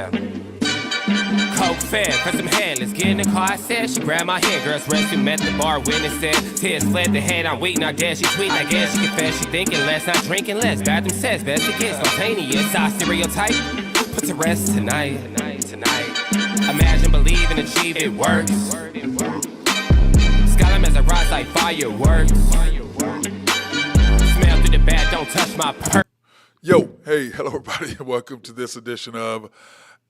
Yeah. Coke fed for some head, let's get in the car, I said. She grabbed my hand, girls resting, met the bar, witness said. Tears fled the head, I'm waiting, I guess she tweet, I guess she confess, she thinking less, not drinking less. Bathroom says, best it gets, spontaneous, I stereotype. Put to rest tonight. Imagine, believe, and achieve, it works. Skyline as I rise like fireworks. Smell through the bag, don't touch my perk. Yo, hey, hello everybody, and welcome to this edition of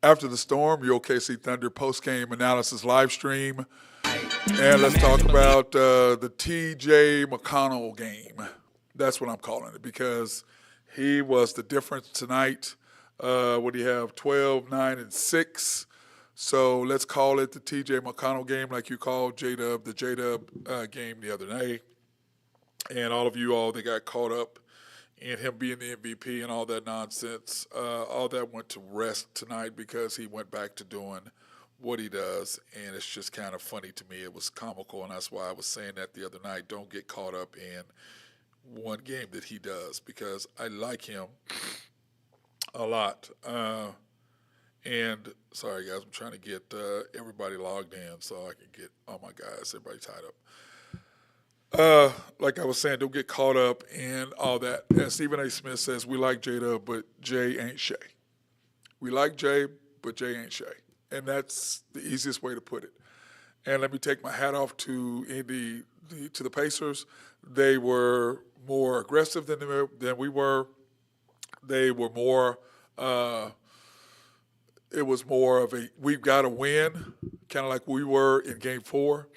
After the Storm, your OKC Thunder post-game analysis live stream. And let's talk about the TJ McConnell game. That's what I'm calling it, because he was the difference tonight. What do you have, 12, 9, and 6. So let's call it the TJ McConnell game, like you called J-Dub, the J-Dub game the other day. And all of you all that got caught up in him being the MVP and all that nonsense, all that went to rest tonight because he went back to doing what he does, and it's just kind of funny to me. It was comical, and that's why I was saying that the other night. Don't get caught up in one game that he does, because I like him a lot. And sorry, guys, I'm trying to get everybody logged in so I can get all my guys, everybody tied up. Like I was saying, don't get caught up in all that. And Stephen A. Smith says, we like J-Dub, but Jay ain't Shay. We like Jay, but Jay ain't Shay. And that's the easiest way to put it. And let me take my hat off to the Pacers. They were more aggressive than we were. They were more, it was more of a, we've got to win, kind of like we were in Game 4.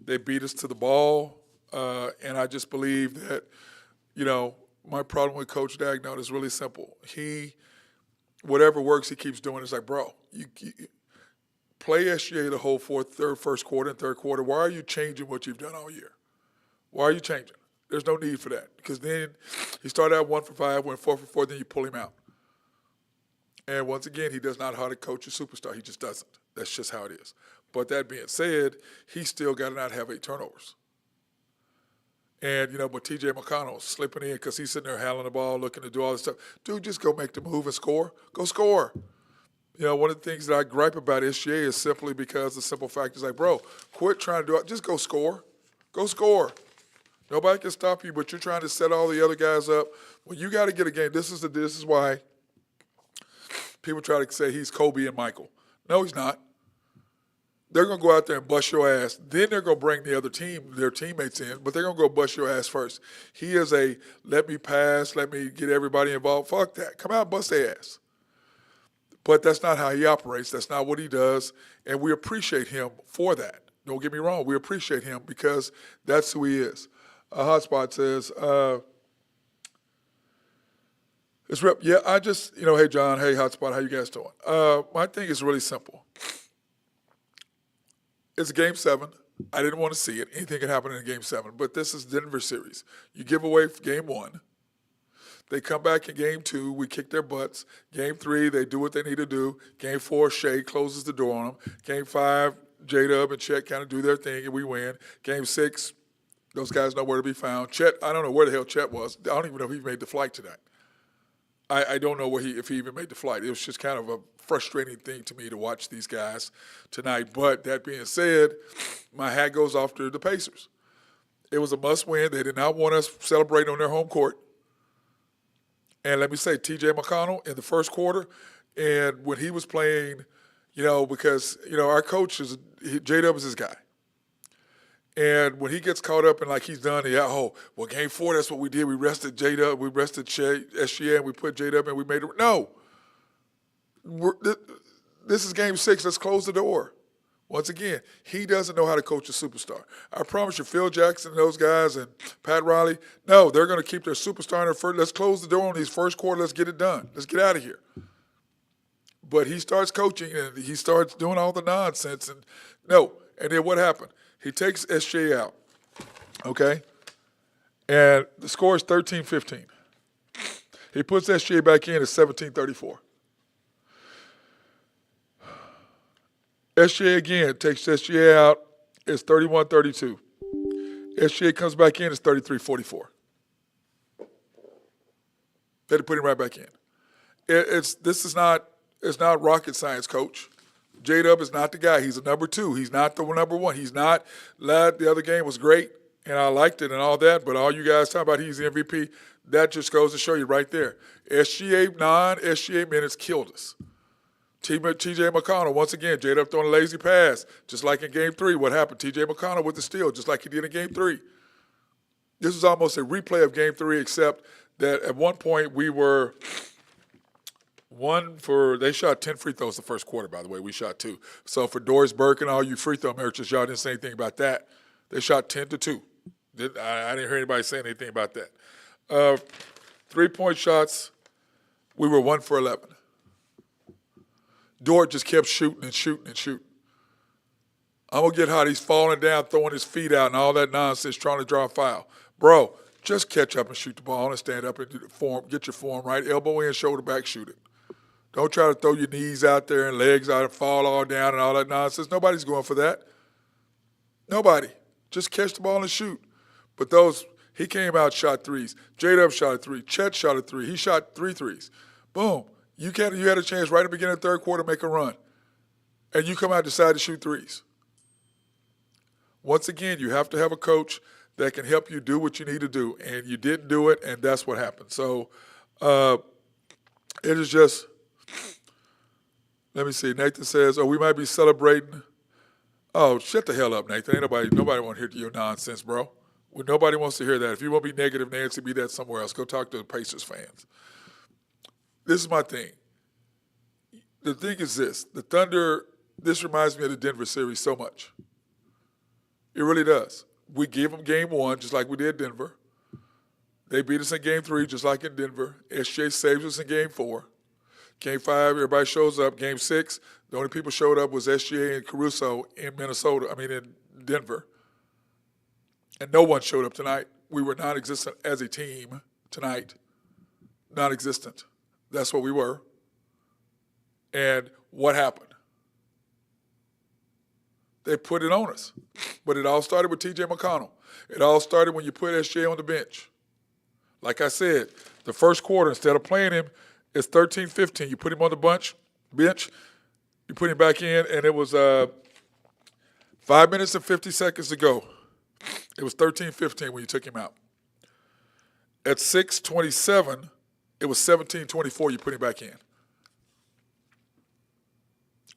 They beat us to the ball. And I just believe that, my problem with Coach Dagnall is really simple. Whatever works, he keeps doing. It's like, bro, you play SGA the whole first quarter and third quarter. Why are you changing what you've done all year? Why are you changing? There's no need for that, because then he started out 1 for 5, went 4 for 4, then you pull him out. And once again, he does not know how to coach a superstar. He just doesn't. That's just how it is. But that being said, he still got to not have 8 turnovers. And, but TJ McConnell slipping in because he's sitting there handling the ball, looking to do all this stuff. Dude, just go make the move and score. Go score. One of the things that I gripe about SGA is simply because the simple fact is like, bro, quit trying to do it. Just go score. Go score. Nobody can stop you, but you're trying to set all the other guys up. When you got to get a game, this is why people try to say he's Kobe and Michael. No, he's not. They're going to go out there and bust your ass. Then they're going to bring the other team, their teammates in, but they're going to go bust your ass first. He is a let me pass, let me get everybody involved. Fuck that. Come out and bust their ass. But that's not how he operates. That's not what he does, and we appreciate him for that. Don't get me wrong. We appreciate him because that's who he is. Hotspot says, it's rep. Yeah, I just, hey, John, hey, Hotspot, how you guys doing? My thing is really simple. It's Game 7. I didn't want to see it. Anything can happen in Game 7. But this is Denver series. You give away Game 1. They come back in Game 2. We kick their butts. Game 3, they do what they need to do. Game 4, Shea closes the door on them. Game 5, J-Dub and Chet kind of do their thing, and we win. Game 6, those guys know where to be found. Chet, I don't know where the hell Chet was. I don't even know if he made the flight tonight. I don't know if he even made the flight. It was just kind of a frustrating thing to me to watch these guys tonight. But that being said, my hat goes off to the Pacers. It was a must-win. They did not want us celebrating on their home court. And let me say, TJ McConnell in the first quarter, and when he was playing, because, our coach J-Dub is his guy. And when he gets caught up in like he's done, Game 4, that's what we did. We rested J-Dub, we rested SGA, and we put J-Dub, and we made it. No. This is Game 6. Let's close the door. Once again, he doesn't know how to coach a superstar. I promise you, Phil Jackson and those guys and Pat Riley, no, they're going to keep their superstar in their first. Let's close the door on these first quarter. Let's get it done. Let's get out of here. But he starts coaching, and he starts doing all the nonsense. And then what happened? He takes SJ out, okay? And the score is 13-15. He puts SJ back in at 17-34. SJ again takes SJ out. It's 31-32. SJ comes back in. It's 33-44. They had to put him right back in. This is not It's not rocket science, Coach. J-Dub is not the guy. He's a number 2. He's not the number 1. He's not. The other game was great, and I liked it and all that, but all you guys talk about he's the MVP, that just goes to show you right there. Non-SGA minutes killed us. T.J. McConnell, once again, J-Dub throwing a lazy pass, just like in Game 3. What happened? T.J. McConnell with the steal, just like he did in Game 3. This was almost a replay of Game 3, except that at one point we were they shot 10 free throws the first quarter, by the way. We shot 2. So for Doris Burke and all you free throw merchants, y'all didn't say anything about that. They shot 10-2. I didn't hear anybody saying anything about that. 3-point shots, we were 1 for 11. Dort just kept shooting and shooting and shooting. I'm going to get hot. He's falling down, throwing his feet out and all that nonsense, trying to draw a foul. Bro, just catch up and shoot the ball and stand up and get your form right. Elbow in, shoulder back, shoot it. Don't try to throw your knees out there and legs out and fall all down and all that nonsense. Nobody's going for that. Nobody. Just catch the ball and shoot. But he came out, shot threes. J-Dub shot a 3. Chet shot a 3. He shot 3 threes. Boom. You had a chance right at the beginning of the third quarter to make a run. And you come out and decide to shoot threes. Once again, you have to have a coach that can help you do what you need to do. And you didn't do it, and that's what happened. So it is just, let me see. Nathan says, we might be celebrating. Oh, shut the hell up, Nathan. Ain't nobody want to hear your nonsense, bro. Nobody wants to hear that. If you want to be negative, Nancy, be that somewhere else. Go talk to the Pacers fans. This is my thing. The thing is this. The Thunder, this reminds me of the Denver series so much. It really does. We gave them game 1 just like we did Denver. They beat us in game 3 just like in Denver. SJ saves us in game 4. Game 5, everybody shows up. Game 6, the only people showed up was SGA and Caruso in Denver. And no one showed up tonight. We were non-existent as a team tonight. Non-existent. That's what we were. And what happened? They put it on us. But it all started with T.J. McConnell. It all started when you put SJ on the bench. Like I said, the first quarter, instead of playing him, it's 13-15. You put him on the bench, you put him back in, and it was 5 minutes and 50 seconds to go. It was 13-15 when you took him out. At 6:27, it was 17-24 you put him back in.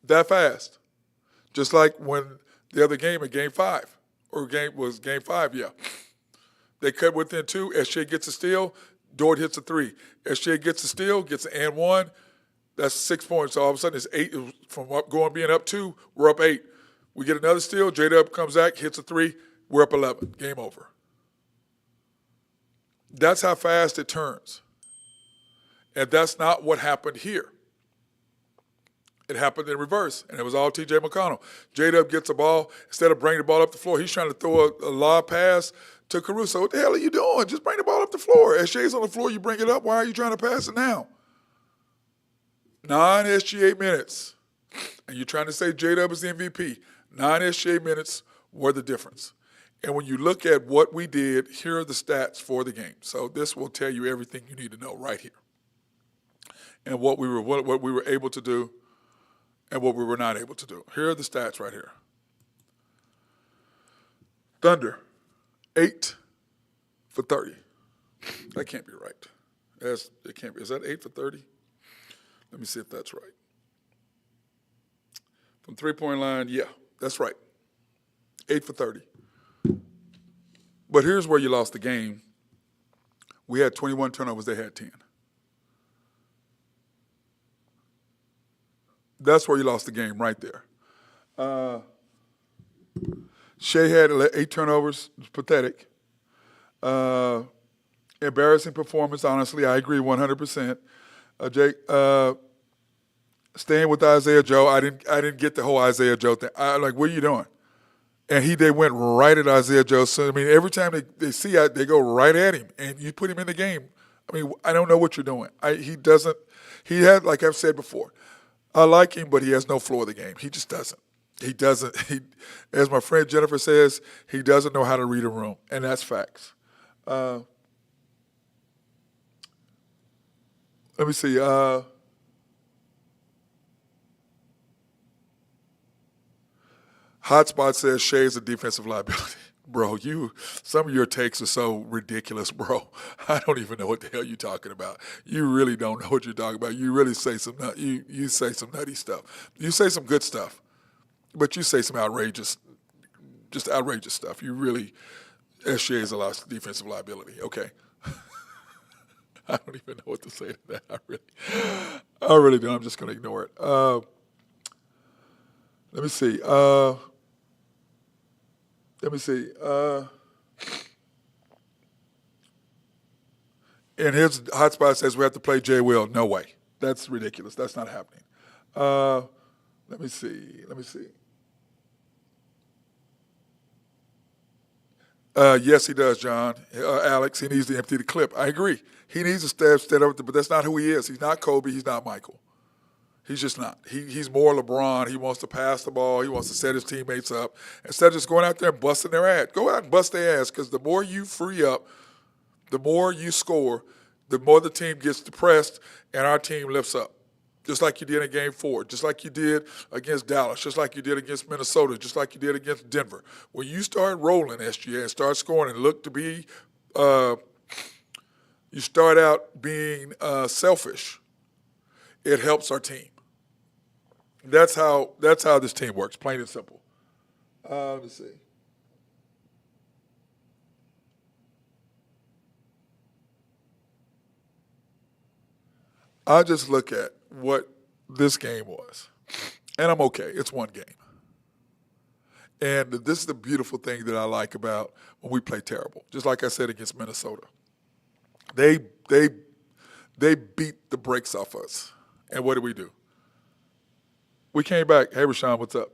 That fast. Just like when the other game in Game 5, Game 5, yeah. They cut within 2. SJ gets a steal. Dort hits a 3. SJ gets a steal, gets an and 1. That's 6 points. So all of a sudden it's 8. From being up 2, we're up 8. We get another steal. J-Dub comes back, hits a 3. We're up 11. Game over. That's how fast it turns. And that's not what happened here. It happened in reverse, and it was all T.J. McConnell. J-Dub gets the ball. Instead of bringing the ball up the floor, he's trying to throw a lob pass to Caruso. What the hell are you doing? Just bring the ball up the floor. SJ's on the floor, you bring it up. Why are you trying to pass it now? 9 SGA minutes. And you're trying to say J-Dub is the MVP. 9 SGA minutes were the difference. And when you look at what we did, here are the stats for the game. So this will tell you everything you need to know right here. And what we were able to do and what we were not able to do. Here are the stats right here. Thunder, 8 for 30. That can't be right. It can't be. Is that 8 for 30? Let me see if that's right. From three-point line, yeah, that's right. 8 for 30. But here's where you lost the game. We had 21 turnovers, they had 10. That's where you lost the game right there. Shea had 8 turnovers. It was pathetic. Embarrassing performance, honestly. I agree 100%. Jake, staying with Isaiah Joe, I didn't get the whole Isaiah Joe thing. What are you doing? And they went right at Isaiah Joe. So, every time they see it, they go right at him. And you put him in the game. I don't know what you're doing. He had, like I've said before, I like him, but he has no floor of the game. He just doesn't. As my friend Jennifer says, he doesn't know how to read a room. And that's facts. Let me see. Hotspot says Shea's a defensive liability. Bro, some of your takes are so ridiculous, bro. I don't even know what the hell you're talking about. You really don't know what you're talking about. You really say you say some nutty stuff. You say some good stuff, but you say some outrageous stuff. You really, Shea is a defensive liability. Okay. I don't even know what to say to that. I really don't. I'm just going to ignore it. Let me see. And his hotspot says we have to play Jay Will. No way. That's ridiculous. That's not happening. Let me see. Yes, he does, John. Alex, he needs to empty the clip. I agree. He needs to step up, but that's not who he is. He's not Kobe. He's not Michael. He's just not. He's more LeBron. He wants to pass the ball. He wants to set his teammates up. Instead of just going out there and busting their ass. Go out and bust their ass, because the more you free up, the more you score, the more the team gets depressed, and our team lifts up. Just like you did in Game 4, just like you did against Dallas, just like you did against Minnesota, just like you did against Denver. When you start rolling, SGA, and start scoring and look to be you start out being selfish, it helps our team. That's how this team works, plain and simple. Let's see. I just look at what this game was, and I'm okay. It's one game. And this is the beautiful thing that I like about when we play terrible. Just like I said against Minnesota. They beat the brakes off us. And what did we do? We came back. Hey, Rashawn, what's up?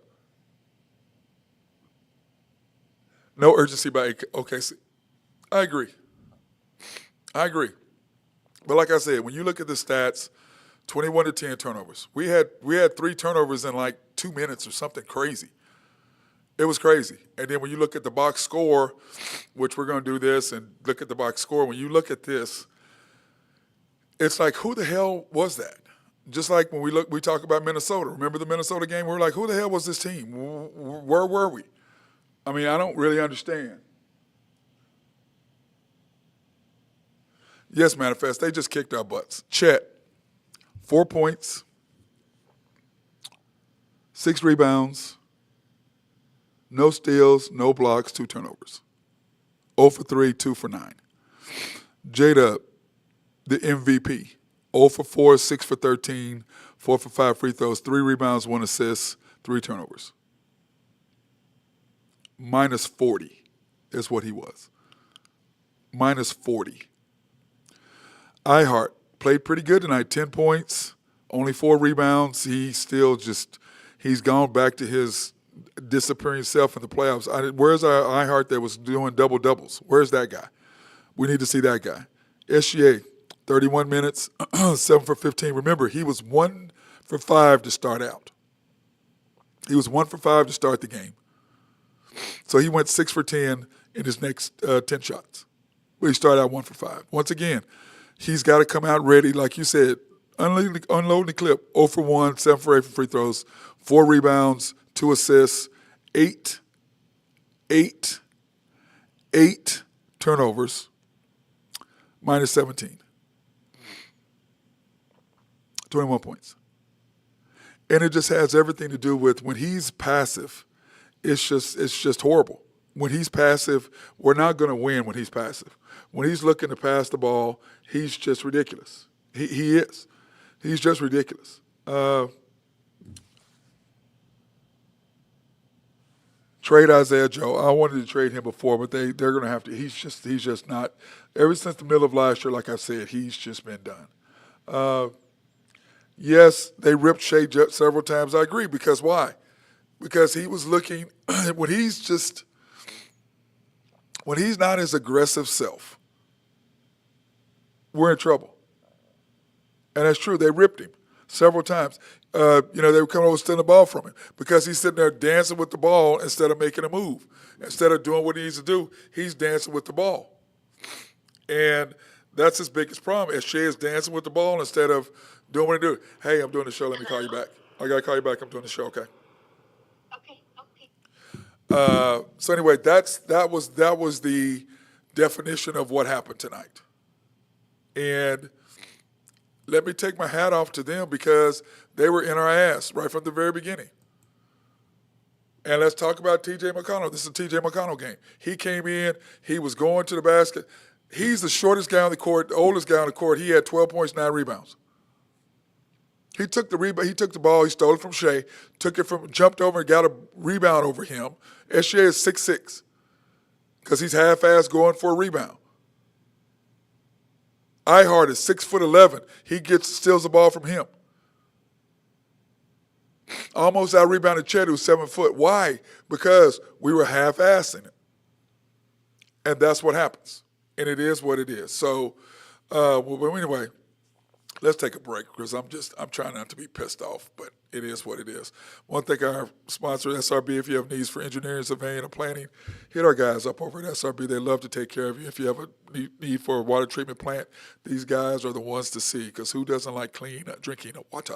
No urgency by OKC. I agree. But like I said, when you look at the stats, 21 to 10 turnovers. We had 3 turnovers in like 2 minutes or something crazy. It was crazy. And then when you look at the box score, which we're going to do this and look at the box score, when you look at this, it's like, who the hell was that? Just like when we talk about Minnesota. Remember the Minnesota game? We were like, who the hell was this team? Where were we? I mean, I don't really understand. Yes, Manifest, they just kicked our butts. Chet, 4 points, 6 rebounds, no steals, no blocks, 2 turnovers. 0 for 3, 2 for 9. J-Dub, the MVP, 0 for 4, 6 for 13, 4 for 5 free throws, 3 rebounds, 1 assist, 3 turnovers. Minus 40 is what he was. Minus 40. Ihart played pretty good tonight, 10 points, only 4 rebounds. He's gone back to his disappearing self in the playoffs. Where's our Ihart that was doing double-doubles? Where's that guy? We need to see that guy. SGA, 31 minutes, 7 for 15. Remember, he was 1 for 5 to start out. He was 1 for 5 to start the game. So he went 6 for 10 in his next 10 shots. But he started out 1 for 5. Once again, he's got to come out ready, like you said, unloading the clip, 0 for 1, 7 for 8 for free throws, 4 rebounds, 2 assists, 8 turnovers, minus 17. 21 points. And it just has everything to do with when he's passive, it's just horrible. When he's passive, we're not going to win when he's passive. When he's looking to pass the ball, he's just ridiculous. He is. He's just ridiculous. Trade Isaiah Joe. I wanted to trade him before, but they're going to have to. He's just not. Ever since the middle of last year, like I said, he's just been done. Yes, they ripped Shea several times. I agree. Because why? Because he was looking when he's not his aggressive self, we're in trouble. And that's true. They ripped him several times. They were coming over stealing the ball from him because he's sitting there dancing with the ball instead of making a move. Instead of doing what he needs to do, he's dancing with the ball. And that's his biggest problem. Shea is dancing with the ball instead of doing what he do. Hey, I'm doing the show. Let me call you back. I got to call you back. I'm doing the show, okay? Okay. So anyway, that was the definition of what happened tonight. And let me take my hat off to them because they were in our ass right from the very beginning. And let's talk about T.J. McConnell. This is a T.J. McConnell game. He came in. He was going to the basket. He's the shortest guy on the court, the oldest guy on the court. He had 12 points, 9 rebounds. He took the rebound. He took the ball. He stole it from Shea, jumped over and got a rebound over him. Shea is 6'6", because he's half-assed going for a rebound. Ihart is 6'11". He steals the ball from him. Almost out-rebounded Chet, who's 7 foot. Why? Because we were half-assing it. And that's what happens. And it is what it is. So, anyway, let's take a break because I'm trying not to be pissed off, but it is what it is. I want to thank our sponsor, SRB. If you have needs for engineering, surveying, or planning, hit our guys up over at SRB. They love to take care of you. If you have a need for a water treatment plant, these guys are the ones to see because who doesn't like clean drinking water?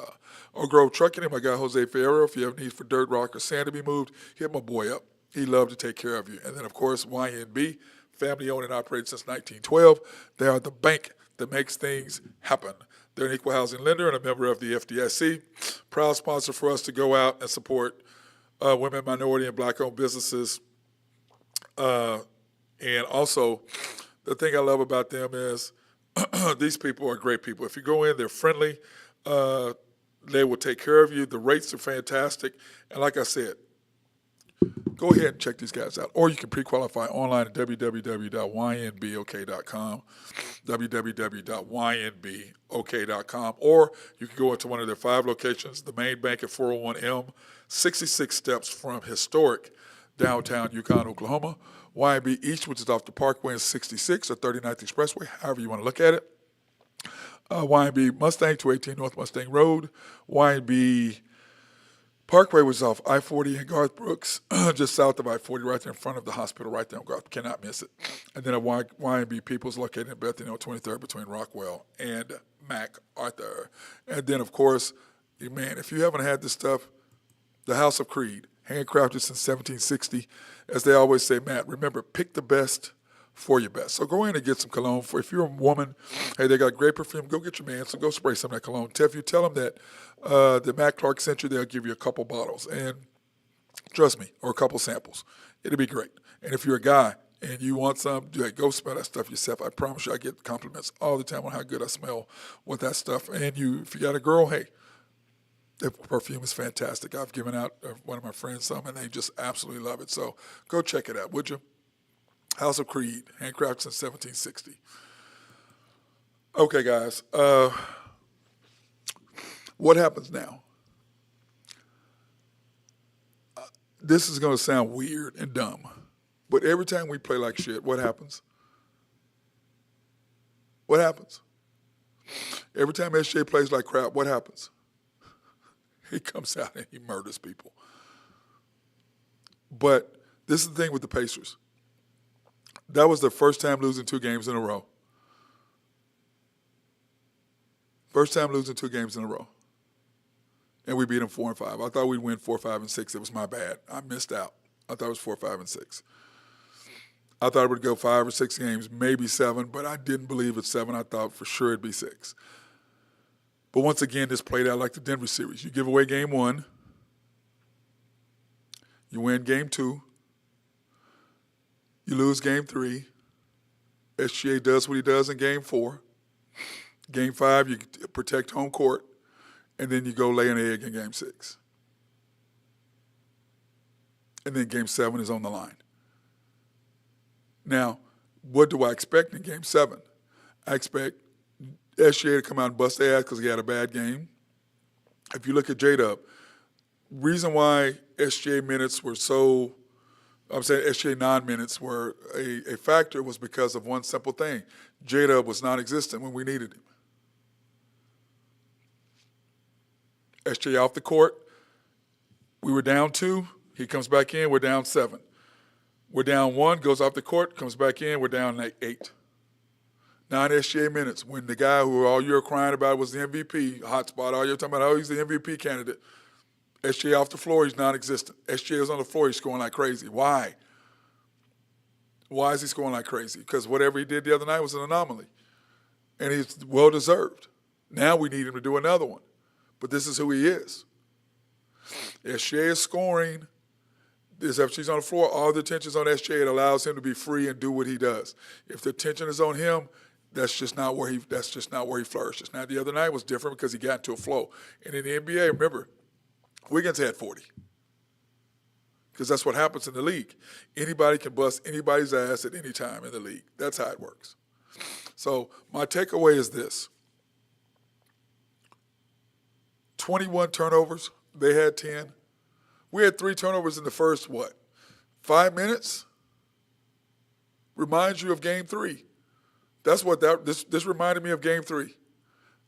Or Grove Trucking, my guy Jose Ferreira. If you have needs for dirt, rock, or sand to be moved, hit my boy up. He loves to take care of you. And then, of course, YNB, family owned and operated since 1912. They are the bank that makes things happen. They're an equal housing lender and a member of the FDIC. Proud sponsor for us to go out and support women, minority, and black-owned businesses. And also, the thing I love about them is these people are great people. If you go in, they're friendly. They will take care of you. The rates are fantastic. And like I said, go ahead and check these guys out. Or you can pre-qualify online at www.ynbok.com, www.ynbok.com. Or you can go into one of their 5 locations, the main bank at 401M, 66 steps from historic downtown Yukon, Oklahoma. YNB East, which is off the Parkway in 66 or 39th Expressway, however you want to look at it. YNB Mustang, 218 North Mustang Road. YNB Parkway was off I-40 in Garth Brooks, just south of I-40, right there in front of the hospital, right there in Garth. Cannot miss it. And then at YNB Peoples, located in Bethany on 23rd between Rockwell and MacArthur. And then, of course, man, if you haven't had this stuff, the House of Creed, handcrafted since 1760. As they always say, Matt, remember, pick the best for your best. So go in and get some cologne. If you're a woman, hey, they got great perfume, go get your man, so go spray some of that cologne. If you tell them that the Matt Clark sent you, they'll give you a couple bottles. And trust me, or a couple samples. It'll be great. And if you're a guy and you want some, go smell that stuff yourself. I promise you I get compliments all the time on how good I smell with that stuff. And if you got a girl, hey, the perfume is fantastic. I've given out one of my friends some, and they just absolutely love it. So go check it out, would you? House of Creed, handcrafted since 1760. Okay, guys. What happens now? This is going to sound weird and dumb, but every time we play like shit, what happens? What happens? Every time SJ plays like crap, what happens? He comes out and he murders people. But this is the thing with the Pacers. That was their first time losing 2 games in a row. First time losing 2 games in a row. And we beat them 4-5. I thought we'd win 4, 5, and 6. It was my bad. I missed out. I thought it was 4, 5, and 6. I thought it would go 5 or 6 games, maybe 7, but I didn't believe it's 7. I thought for sure it'd be 6. But once again, this played out like the Denver series. You give away game 1. You win game 2. You lose game 3. SGA does what he does in game 4. Game 5, you protect home court. And then you go lay an egg in game 6. And then game 7 is on the line. Now, what do I expect in game 7? I expect SGA to come out and bust their ass because he had a bad game. If you look at J-Dub, reason why SGA minutes were so, I'm saying SGA non-minutes were a factor was because of one simple thing. J-Dub was non-existent when we needed him. SGA off the court, we were down 2, he comes back in, we're down 7. We're down 1, goes off the court, comes back in, we're down 8. 9 SGA minutes when the guy who all you're crying about was the MVP, hot spot, all you're talking about, oh, he's the MVP candidate. SGA off the floor, he's non-existent. SGA is on the floor, he's scoring like crazy. Why? Why is he scoring like crazy? Because whatever he did the other night was an anomaly. And he's well-deserved. Now we need him to do another one. But this is who he is. SGA is scoring. If she's on the floor, all the attention's on SGA. It allows him to be free and do what he does. If the attention is on him, that's just not where he flourishes. Now the other night was different because he got into a flow. And in the NBA, remember, Wiggins had 40. Because that's what happens in the league. Anybody can bust anybody's ass at any time in the league. That's how it works. So my takeaway is this. 21 turnovers. They had 10. We had 3 turnovers in the first, 5 minutes? Reminds you of Game 3. That's what this reminded me of Game 3.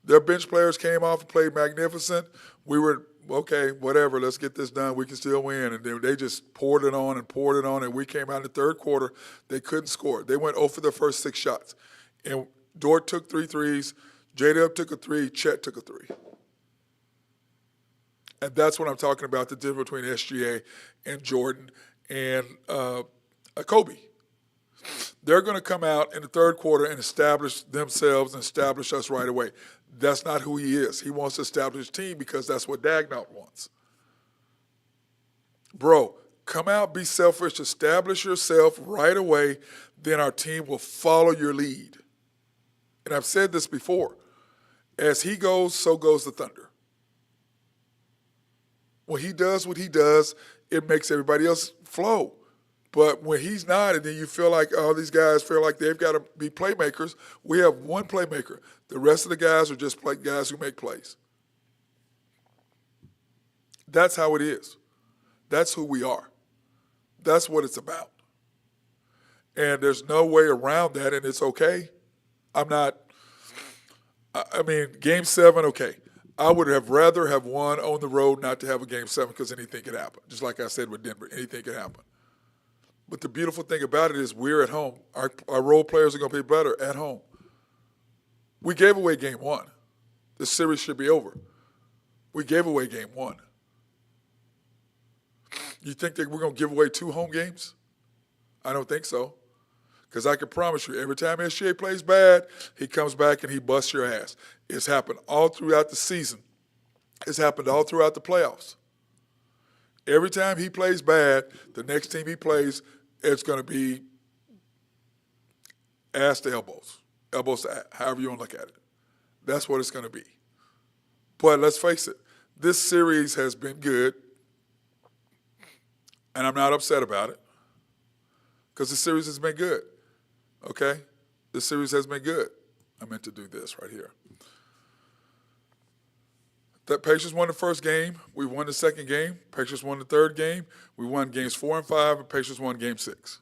Their bench players came off and played magnificent. We were, okay, whatever, let's get this done. We can still win. And they just poured it on, and we came out in the third quarter. They couldn't score. They went 0 for their first 6 shots. And Dort took 3 threes. J-Dub took a 3. Chet took a 3. And that's what I'm talking about, the difference between SGA and Jordan and Kobe. They're going to come out in the third quarter and establish themselves and establish us right away. That's not who he is. He wants to establish a team because that's what Dagnall wants. Bro, come out, be selfish, establish yourself right away, then our team will follow your lead. And I've said this before. As he goes, so goes the Thunder. When he does what he does, it makes everybody else flow. But when he's not, and then you feel like, oh, these guys feel like they've got to be playmakers, we have one playmaker. The rest of the guys are just guys who make plays. That's how it is. That's who we are. That's what it's about. And there's no way around that, and it's okay. Game 7, okay. I would have rather have won on the road not to have a Game 7 because anything could happen. Just like I said with Denver, anything could happen. But the beautiful thing about it is we're at home. Our role players are going to be better at home. We gave away Game 1. The series should be over. We gave away Game 1. You think that we're going to give away 2 home games? I don't think so. Because I can promise you, every time SGA plays bad, he comes back and he busts your ass. It's happened all throughout the season. It's happened all throughout the playoffs. Every time he plays bad, the next team he plays, it's going to be ass to elbows. Elbows to ass, however you want to look at it. That's what it's going to be. But let's face it, this series has been good, and I'm not upset about it because the series has been good. Okay? The series has been good. I meant to do this right here. That Pacers won the first game. We won the second game. Pacers won the third game. We won games 4 and 5, and Pacers won game 6.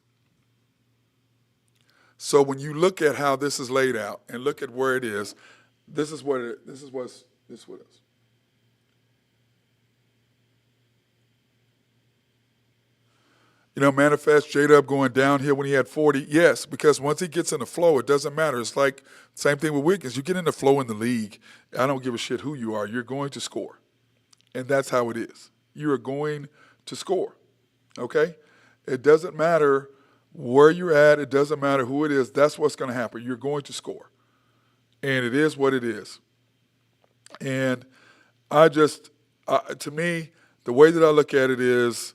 So when you look at how this is laid out and look at where it is, this is what it is. This is what it is. Manifest J-Dub going downhill when he had 40. Yes, because once he gets in the flow, it doesn't matter. It's like same thing with Wiggins. You get in the flow in the league, I don't give a shit who you are. You're going to score. And that's how it is. You are going to score, okay? It doesn't matter where you're at. It doesn't matter who it is. That's what's going to happen. You're going to score. And it is what it is. And to me, the way that I look at it is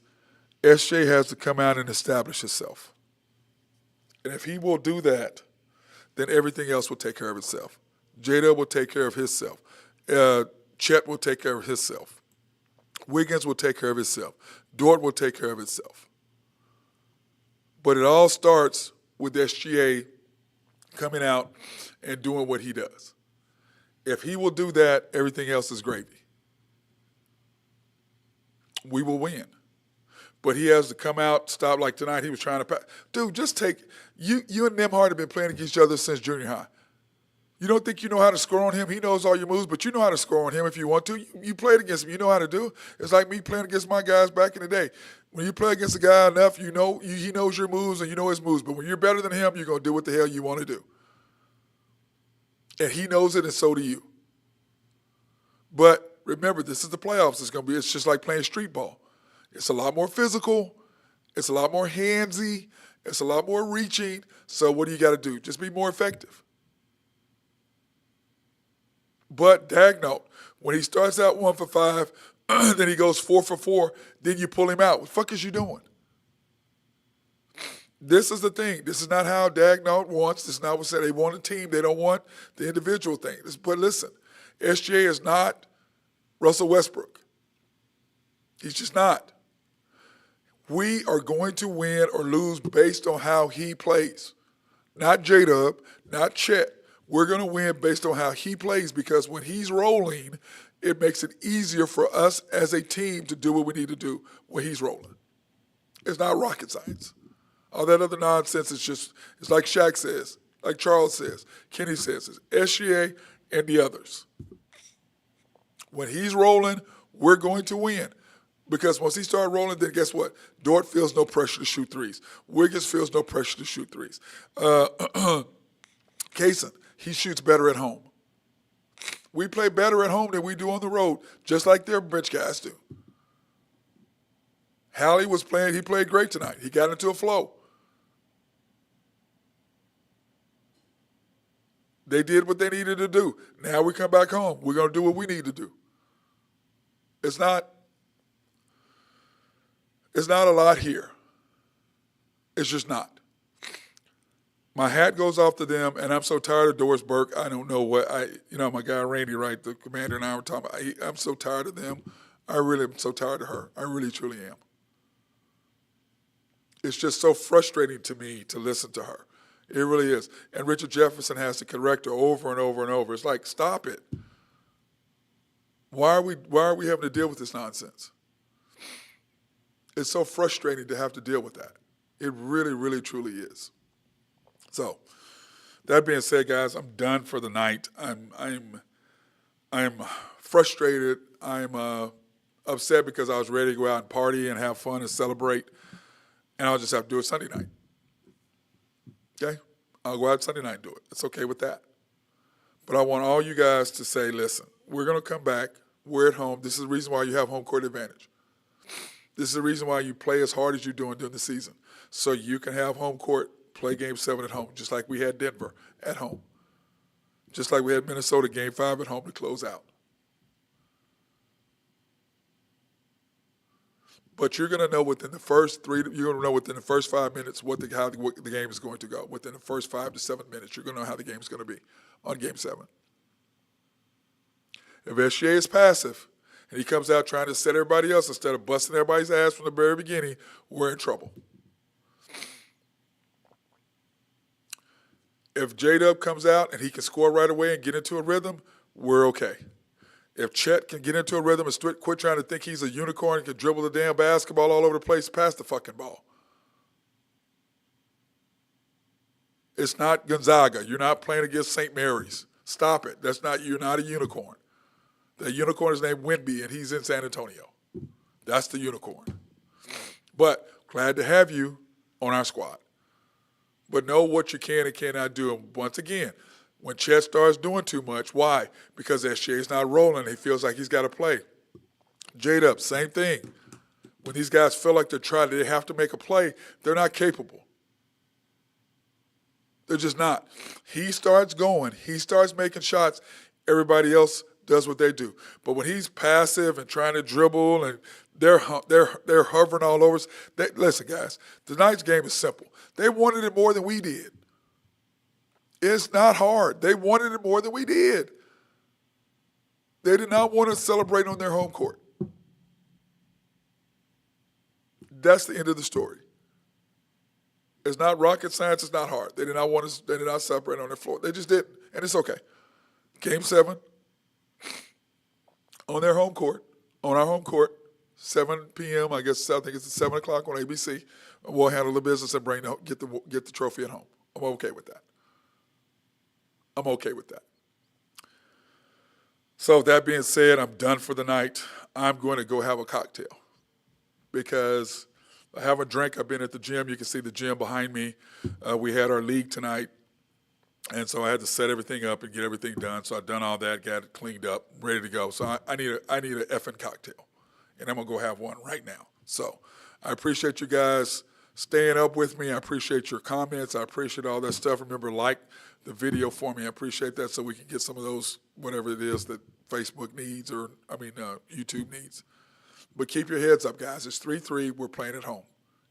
SJ has to come out and establish himself. And if he will do that, then everything else will take care of itself. Jada will take care of himself. Chet will take care of himself. Wiggins will take care of himself. Dort will take care of itself. But it all starts with SGA coming out and doing what he does. If he will do that, everything else is gravy. We will win. But he has to come out, stop like tonight. He was trying to pass. Dude, just take you and Nembhard have been playing against each other since junior high. You don't think you know how to score on him? He knows all your moves, but you know how to score on him if you want to. You played against him. You know how to do it. It's like me playing against my guys back in the day. When you play against a guy enough, he knows your moves and you know his moves. But when you're better than him, you're going to do what the hell you want to do. And he knows it, and so do you. But remember, this is the playoffs. It's just like playing street ball. It's a lot more physical. It's a lot more handsy. It's a lot more reaching. So what do you got to do? Just be more effective. But Dagnote, when he starts out 1 for 5, then he goes 4 for 4, then you pull him out. What the fuck is you doing? This is the thing. This is not how Dagnote wants. This is not what said. They want a team. They don't want the individual thing. But listen, SGA is not Russell Westbrook. He's just not. We are going to win or lose based on how he plays. Not J-Dub, not Chet. We're going to win based on how he plays because when he's rolling, it makes it easier for us as a team to do what we need to do when he's rolling. It's not rocket science. All that other nonsense is just, it's like Shaq says, like Charles says, Kenny says, it's SGA and the others. When he's rolling, we're going to win. Because once he starts rolling, then guess what? Dort feels no pressure to shoot threes. Wiggins feels no pressure to shoot threes. Kaysen, he shoots better at home. We play better at home than we do on the road, just like their bench guys do. Hallie was playing, he played great tonight. He got into a flow. They did what they needed to do. Now we come back home. We're going to do what we need to do. It's not a lot here. It's just not. My hat goes off to them, and I'm so tired of Doris Burke. I don't know what my guy Randy, right, the commander and I were talking about. I'm so tired of them. I really am so tired of her. I really, truly am. It's just so frustrating to me to listen to her. It really is. And Richard Jefferson has to correct her over and over and over. It's like, stop it. Why are we having to deal with this nonsense? It's so frustrating to have to deal with that. It really, really, truly is. So, that being said, guys, I'm done for the night. I'm frustrated. I'm upset because I was ready to go out and party and have fun and celebrate, and I'll just have to do it Sunday night. Okay? I'll go out Sunday night and do it. It's okay with that. But I want all you guys to say, listen, we're going to come back. We're at home. This is the reason why you have home court advantage. This is the reason why you play as hard as you're doing during the season, so you can have home court, play Game 7 at home, just like we had Denver at home, just like we had Minnesota Game 5 at home to close out. But you're going to know within the first 5 minutes how the game is going to go. Within the first 5 to 7 minutes, you're going to know how the game is going to be on Game 7. If SGA is passive, and he comes out trying to set everybody else instead of busting everybody's ass from the very beginning, we're in trouble. If J-Dub comes out and he can score right away and get into a rhythm, we're okay. If Chet can get into a rhythm and quit trying to think he's a unicorn and can dribble the damn basketball all over the place, pass the fucking ball. It's not Gonzaga. You're not playing against St. Mary's. Stop it. You're not a unicorn. The unicorn is named Wemby, and he's in San Antonio. That's the unicorn. But glad to have you on our squad. But know what you can and cannot do. And once again, when Chet starts doing too much, why? Because SGA's not rolling. He feels like he's got to play. J-Dub, same thing. When these guys feel like they have to make a play, they're not capable. They're just not. He starts going. He starts making shots. Everybody else does what they do. But when he's passive and trying to dribble and they're hovering all over us, listen, guys, tonight's game is simple. They wanted it more than we did. It's not hard. They wanted it more than we did. They did not want to celebrate on their home court. That's the end of the story. It's not rocket science. It's not hard. They did not want us. They did not celebrate on their floor. They just didn't, and it's okay. Game 7 on their home court, on our home court, 7 p.m. I think it's at 7 o'clock on ABC. We'll handle the business and get the trophy at home. I'm okay with that. I'm okay with that. So that being said, I'm done for the night. I'm going to go have a cocktail because I have a drink. I've been at the gym. You can see the gym behind me. We had our league tonight. And so I had to set everything up and get everything done. So I've done all that, got it cleaned up, ready to go. So I need an effing cocktail, and I'm gonna go have one right now. So I appreciate you guys staying up with me. I appreciate your comments. I appreciate all that stuff. Remember, like the video for me. I appreciate that so we can get some of those, whatever it is that Facebook needs or, YouTube needs. But keep your heads up, guys. It's 3-3. We're playing at home.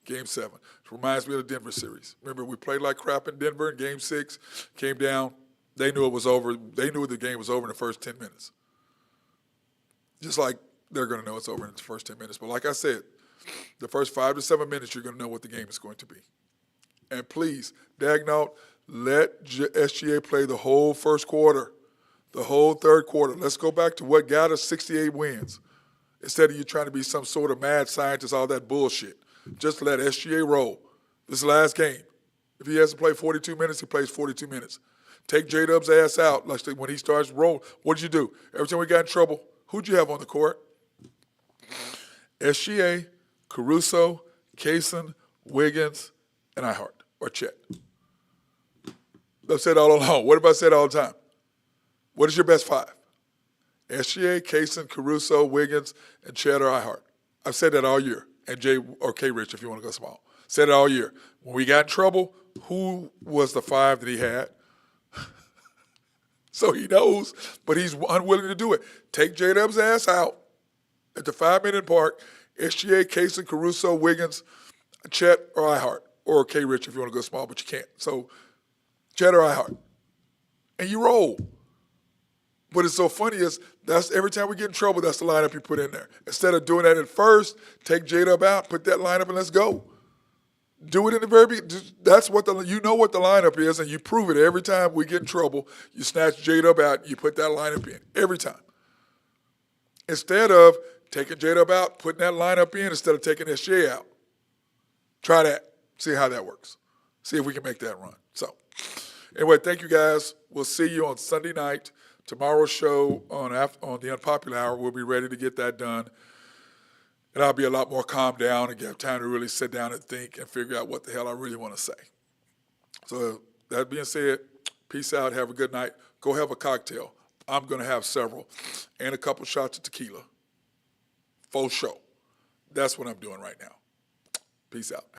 Game 7. It reminds me of the Denver series. Remember, we played like crap in Denver in Game 6, came down. They knew it was over. They knew the game was over in the first 10 minutes. Just like they're going to know it's over in the first 10 minutes. But like I said, the first 5 to 7 minutes, you're going to know what the game is going to be. And please, Dagnall, let SGA play the whole first quarter, the whole third quarter. Let's go back to what got us 68 wins instead of you trying to be some sort of mad scientist, all that bullshit. Just let SGA roll. This is the last game. If he has to play 42 minutes, he plays 42 minutes. Take J-Dub's ass out like when he starts rolling. What did you do? Every time we got in trouble, who'd you have on the court? SGA, Caruso, Kaysen, Wiggins, and Ihart, or Chet. I've said all along. What have I said all the time? What is your best 5? SGA, Kaysen, Caruso, Wiggins, and Chet or Ihart. I've said that all year. And Jay or K-Rich if you want to go small. Said it all year. When we got in trouble, who was the 5 that he had? So he knows, but he's unwilling to do it. Take J-Dub's ass out at the 5-minute mark. SGA, Kaysen, Caruso, Wiggins, Chet or Ihart. Or K-Rich if you want to go small, but you can't. So Chet or Ihart. And you roll. What is so funny is that's every time we get in trouble, that's the lineup you put in there. Instead of doing that at first, take J-Dub out, put that lineup, and let's go. Do it in the very beginning. That's what you know what the lineup is, and you prove it every time we get in trouble. You snatch J-Dub out, you put that lineup in every time. Instead of taking J-Dub out, putting that lineup in instead of taking SJ out. Try that. See how that works. See if we can make that run. So, anyway, thank you guys. We'll see you on Sunday night. Tomorrow's show on the Unpopular Hour, we'll be ready to get that done. And I'll be a lot more calmed down and have time to really sit down and think and figure out what the hell I really want to say. So that being said, peace out. Have a good night. Go have a cocktail. I'm going to have several. And a couple shots of tequila. Full show. That's what I'm doing right now. Peace out.